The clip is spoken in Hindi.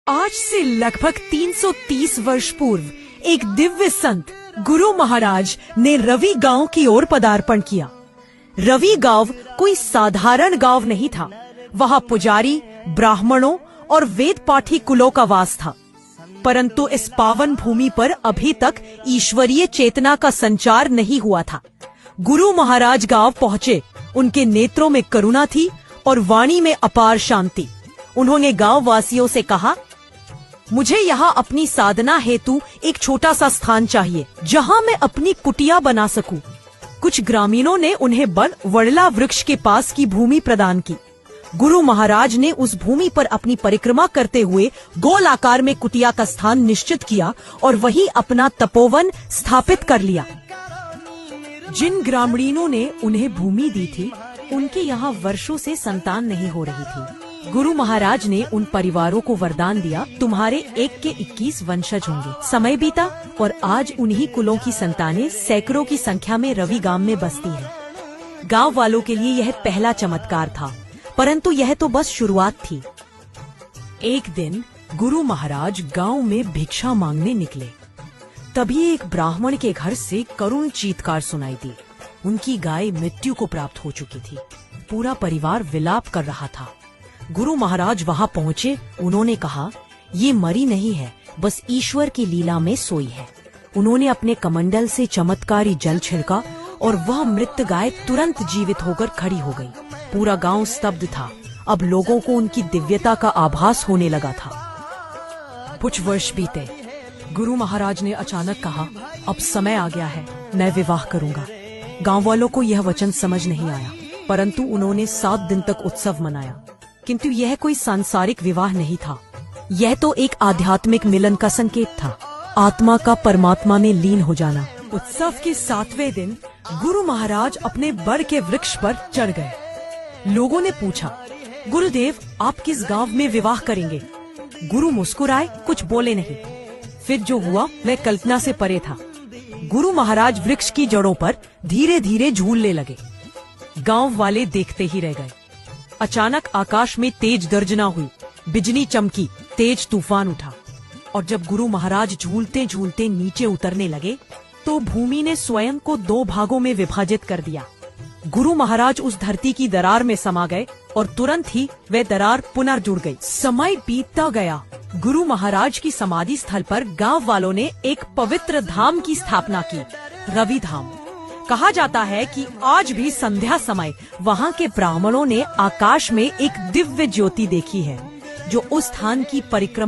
आज से लगभग 330 वर्ष पूर्व एक दिव्य संत गुरु महाराज ने रवि गांव की ओर पदार्पण किया। रवि गांव कोई साधारण गांव नहीं था। वहां पुजारी, ब्राह्मणों और वेद पाठी कुलों का वास था। परंतु इस पावन भूमि पर अभी तक ईश्वरीय चेतना का संचार नहीं हुआ था। गुरु महाराज गांव पहुंचे। उनके नेत्रों में करुणा थी और वाणी में अपार शांति। उन्होंने गांव वासियों से कहा, मुझे यहाँ अपनी साधना हेतु एक छोटा सा स्थान चाहिए जहाँ मैं अपनी कुटिया बना सकूं। कुछ ग्रामीणों ने उन्हें वड़ला वृक्ष के पास की भूमि प्रदान की। गुरु महाराज ने उस भूमि पर अपनी परिक्रमा करते हुए गोल आकार में कुटिया का स्थान निश्चित किया और वहीं अपना तपोवन स्थापित कर लिया। जिन ग्रामीणों ने उन्हें भूमि दी थी, उनके यहाँ वर्षों से संतान नहीं हो रही थी। गुरु महाराज ने उन परिवारों को वरदान दिया, तुम्हारे 1 के 21 वंशज होंगे। समय बीता और आज उन्हीं कुलों की संतानें सैकड़ों की संख्या में रवि गांव में बसती हैं। गांव वालों के लिए यह पहला चमत्कार था, परंतु यह तो बस शुरुआत थी। एक दिन गुरु महाराज गांव में भिक्षा मांगने निकले। तभी एक ब्राह्मण के घर से करुण चीत्कार सुनाई दी। उनकी गाय मृत्यु को प्राप्त हो चुकी थी। पूरा परिवार विलाप कर रहा था। गुरु महाराज वहां पहुंचे। उन्होंने कहा, ये मरी नहीं है, बस ईश्वर की लीला में सोई है। उन्होंने अपने कमंडल से चमत्कारी जल छिड़का और वह मृत गाय तुरंत जीवित होकर खड़ी हो गई। पूरा गांव स्तब्ध था। अब लोगों को उनकी दिव्यता का आभास होने लगा था। कुछ वर्ष बीते। गुरु महाराज ने अचानक कहा, अब समय आ गया है, मैं विवाह करूंगा। गांव वालों को यह वचन समझ नहीं आया, परंतु उन्होंने 7 दिन तक उत्सव मनाया। किंतु यह कोई सांसारिक विवाह नहीं था। यह तो एक आध्यात्मिक मिलन का संकेत था, आत्मा का परमात्मा में लीन हो जाना। उत्सव के 7वें दिन गुरु महाराज अपने बर के वृक्ष पर चढ़ गए। लोगों ने पूछा, गुरुदेव, आप किस गांव में विवाह करेंगे? गुरु मुस्कुराए, कुछ बोले नहीं। फिर जो हुआ वह कल्पना से परे था। गुरु महाराज वृक्ष की जड़ों पर धीरे धीरे झूलने लगे। गांव वाले देखते ही रह गए। अचानक आकाश में तेज गर्जना हुई, बिजली चमकी, तेज तूफान उठा और जब गुरु महाराज झूलते झूलते नीचे उतरने लगे तो भूमि ने स्वयं को 2 भागों में विभाजित कर दिया। गुरु महाराज उस धरती की दरार में समा गए और तुरंत ही वह दरार पुनर्जुड़ गई। समय बीतता गया। गुरु महाराज की समाधि स्थल पर गांव वालों ने एक पवित्र धाम की स्थापना की, रवि धाम। कहा जाता है कि आज भी संध्या समय वहां के ब्राह्मणों ने आकाश में एक दिव्य ज्योति देखी है, जो उस स्थान की परिक्रमा